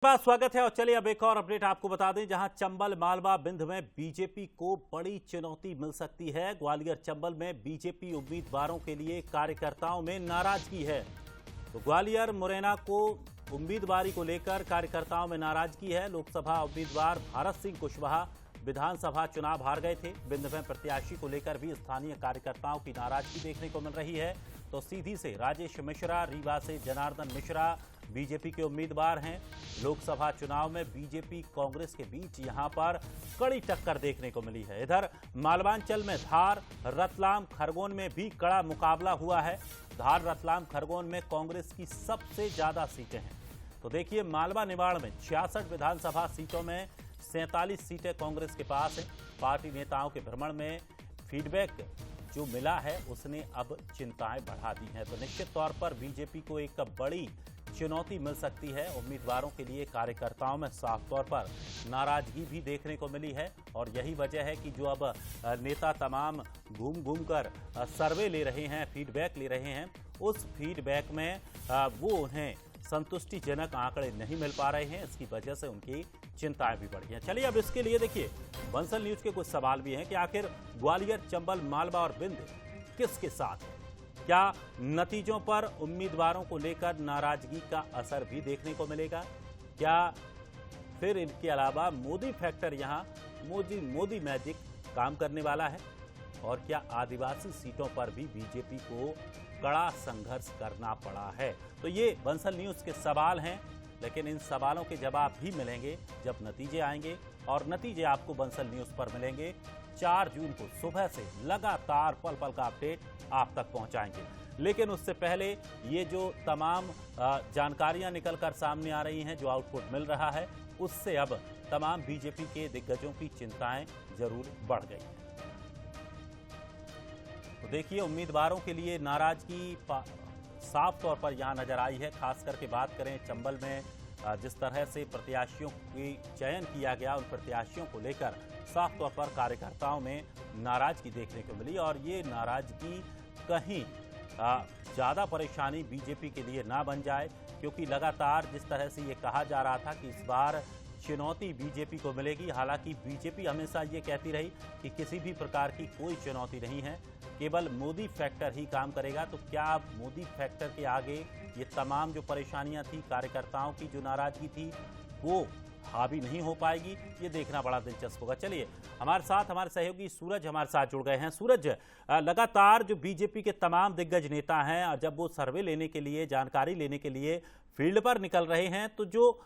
बात स्वागत है और चलिए अब एक और अपडेट आपको बता दें, जहां चंबल मालवा बिंद में बीजेपी को बड़ी चुनौती मिल सकती है। ग्वालियर चंबल में बीजेपी उम्मीदवारों के लिए कार्यकर्ताओं में नाराजगी है। तो ग्वालियर मुरैना को उम्मीदवारी को लेकर कार्यकर्ताओं में नाराजगी है। लोकसभा उम्मीदवार भारत सिंह कुशवाहा विधानसभा चुनाव हार गए थे। बिंद में प्रत्याशी को लेकर भी स्थानीय कार्यकर्ताओं की नाराजगी देखने को मिल रही है। तो सीधी से राजेश मिश्रा, रीवा से जनार्दन मिश्रा बीजेपी के उम्मीदवार हैं। लोकसभा चुनाव में बीजेपी कांग्रेस के बीच यहां पर कड़ी टक्कर देखने को मिली है। इधर मालवांचल में धार, रतलाम, खरगोन में भी कड़ा मुकाबला हुआ है। धार, रतलाम, खरगोन में कांग्रेस की सबसे ज्यादा सीटें हैं। तो देखिए, मालवा निमाड़ में 66 विधानसभा सीटों में 47 सीटें कांग्रेस के पास हैं। पार्टी नेताओं के भ्रमण में फीडबैक जो मिला है उसने अब चिंताएं बढ़ा दी हैं। तो निश्चित तौर पर बीजेपी को एक बड़ी चुनौती मिल सकती है। उम्मीदवारों के लिए कार्यकर्ताओं में साफ तौर पर नाराजगी भी देखने को मिली है और यही वजह है कि जो अब नेता तमाम घूम घूम कर सर्वे ले रहे हैं, फीडबैक ले रहे हैं, उस फीडबैक में वो उन्हें संतुष्टिजनक आंकड़े नहीं मिल पा रहे हैं। इसकी वजह से उनकी चिंताएं भी बढ़ी हैं। चलिए अब इसके लिए देखिए, बंसल न्यूज के कुछ सवाल भी हैं कि आखिर ग्वालियर, चंबल, मालवा और बिंद किसके साथ है। क्या नतीजों पर उम्मीदवारों को लेकर नाराजगी का असर भी देखने को मिलेगा? क्या फिर इनके अलावा मोदी फैक्टर यहां मोदी मैजिक काम करने वाला है? और क्या आदिवासी सीटों पर भी बीजेपी को कड़ा संघर्ष करना पड़ा है? तो ये बंसल न्यूज के सवाल हैं, लेकिन इन सवालों के जवाब भी मिलेंगे जब नतीजे आएंगे। और नतीजे आपको बंसल न्यूज पर मिलेंगे 4 जून को सुबह से। लगातार पल पल का अपडेट आप तक पहुंचाएंगे। लेकिन उससे पहले ये जो तमाम जानकारियां निकलकर सामने आ रही हैं, जो आउटपुट मिल रहा है, उससे अब तमाम बीजेपी के दिग्गजों की चिंताएं जरूर बढ़ गई हैं। तो देखिए, उम्मीदवारों के लिए नाराजगी साफ तौर पर यहां नजर आई है। खास करके बात करें चंबल में, जिस तरह से प्रत्याशियों की चयन किया गया, उन प्रत्याशियों को लेकर साफ तौर पर कार्यकर्ताओं में नाराजगी देखने को मिली। और ये नाराजगी कहीं ज़्यादा परेशानी बीजेपी के लिए ना बन जाए, क्योंकि लगातार जिस तरह से ये कहा जा रहा था कि इस बार चुनौती बीजेपी को मिलेगी। हालांकि बीजेपी हमेशा ये कहती रही कि किसी भी प्रकार की कोई चुनौती नहीं है, केवल मोदी फैक्टर ही काम करेगा। तो क्या अब मोदी फैक्टर के आगे ये तमाम जो परेशानियां थी, कार्यकर्ताओं की जो नाराजगी थी, वो हावी नहीं हो पाएगी? ये देखना बड़ा दिलचस्प होगा। चलिए, हमारे साथ हमारे सहयोगी सूरज हमारे साथ जुड़ गए हैं। सूरज, लगातार जो बीजेपी के तमाम दिग्गज नेता हैं, जब वो सर्वे लेने के लिए, जानकारी लेने के लिए फील्ड पर निकल रहे हैं, तो जो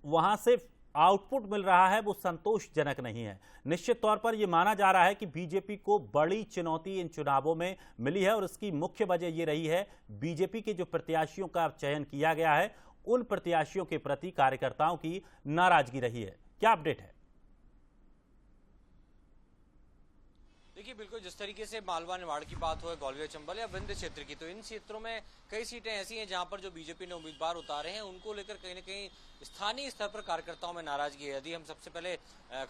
वहां से आउटपुट मिल रहा है वो संतोषजनक नहीं है। निश्चित तौर पर यह माना जा रहा है कि बीजेपी को बड़ी चुनौती इन चुनावों में मिली है और इसकी मुख्य वजह यह रही है बीजेपी के जो प्रत्याशियों का चयन किया गया है, उन प्रत्याशियों के प्रति कार्यकर्ताओं की नाराजगी रही है। क्या अपडेट है? देखिए, बिल्कुल जिस तरीके से मालवा निमाड़ की बात हो, ग्वालियर चंबल या विंध्य क्षेत्र की, तो इन क्षेत्रों में कई सीटें ऐसी हैं जहां पर जो बीजेपी ने उम्मीदवार उतारे हैं, उनको लेकर कहीं ना कहीं स्थानीय स्तर पर कार्यकर्ताओं में नाराजगी है। यदि हम सबसे पहले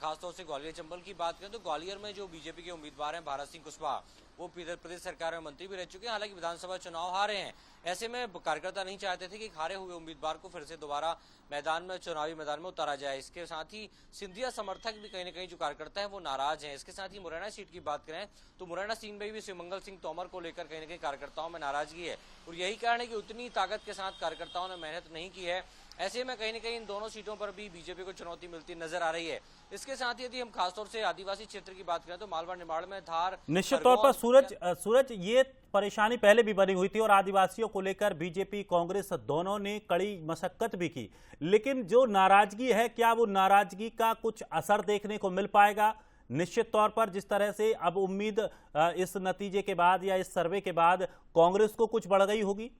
खासतौर से ग्वालियर चंबल की बात करें, तो ग्वालियर में जो बीजेपी के उम्मीदवार हैं भारत सिंह कुशवाहा, वो प्रदेश सरकार में मंत्री भी रह चुके हैं। हालांकि विधानसभा चुनाव हारे हैं। ऐसे में कार्यकर्ता नहीं चाहते थे कि हारे हुए उम्मीदवार को फिर से दोबारा चुनावी मैदान में उतारा जाए। इसके साथ ही सिंधिया समर्थक भी कहीं ना कहीं जो कार्यकर्ता है वो नाराज हैं। इसके साथ ही मुरैना सीट की बात करें तो मुरैना सीट में भी शिवमंगल सिंह तोमर को लेकर कहीं ना कहीं कार्यकर्ताओं में नाराजगी है और यही कारण है कि उतनी ताकत के साथ कार्यकर्ताओं ने मेहनत नहीं की है। ऐसे में कहीं ना कहीं इन दोनों सीटों पर भी बीजेपी को चुनौती मिलती नजर आ रही है। इसके साथ ही यदि हम खासतौर से आदिवासी क्षेत्र की बात करें तो मालवा निमाड़ में धार, निश्चित तौर पर सूरज ये परेशानी पहले भी बनी हुई थी और आदिवासियों को लेकर बीजेपी कांग्रेस दोनों ने कड़ी मशक्कत भी की। लेकिन जो नाराजगी है, क्या वो नाराजगी का कुछ असर देखने को मिल पाएगा? निश्चित तौर पर जिस तरह से अब उम्मीद इस नतीजे के बाद या इस सर्वे के बाद कांग्रेस को कुछ बढ़ गई होगी।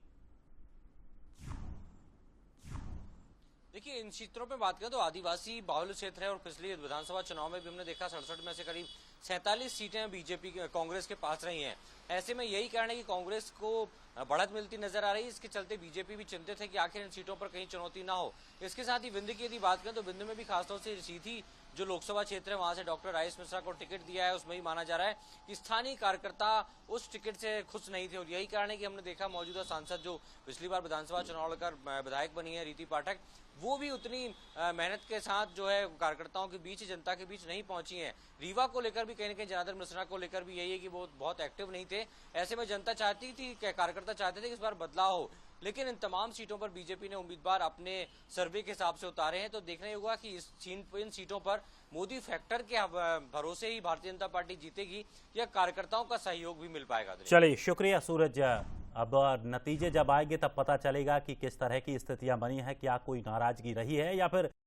देखिए, इन क्षेत्रों पे बात करें तो आदिवासी बाहुल्य क्षेत्र है और पिछले विधानसभा चुनाव में भी हमने देखा 67 में से करीब 47 सीटें बीजेपी कांग्रेस के पास रही हैं। ऐसे में यही कारण है कि कांग्रेस को बढ़त मिलती नजर आ रही है। इसके चलते बीजेपी भी चिंतित है कि आखिर इन सीटों पर कहीं चुनौती ना हो। इसके साथ ही विंध्य की यदि बात करें तो विंध्य में भी खासतौर से सीधी जो लोकसभा क्षेत्र है वहां से डॉक्टर आयुष मिश्रा को टिकट दिया है, उसमें ही माना जा रहा है कि स्थानीय कार्यकर्ता उस टिकट से खुश नहीं थे। और यही कारण है कि हमने देखा मौजूदा सांसद जो पिछली बार विधानसभा चुनाव लड़कर विधायक बनी है रीति पाठक, वो भी उतनी मेहनत के साथ जो है कार्यकर्ताओं के बीच, जनता के बीच नहीं पहुंची है। रीवा को लेकर भी कहीं ना कहीं जनार्दन मिश्रा को लेकर भी यही है कि वो बहुत एक्टिव नहीं थे। ऐसे में जनता चाहती थी, कार्यकर्ता चाहते थे कि इस बार बदलाव हो, लेकिन इन तमाम सीटों पर बीजेपी ने उम्मीदवार अपने सर्वे के हिसाब से उतारे हैं। तो देखना ही होगा कि इन सीटों पर मोदी फैक्टर के भरोसे ही भारतीय जनता पार्टी जीतेगी या कार्यकर्ताओं का सहयोग भी मिल पाएगा। चलिए, शुक्रिया सूरज। अब नतीजे जब आएंगे तब पता चलेगा कि किस तरह की स्थितियां बनी हैं, क्या कोई नाराजगी रही है या फिर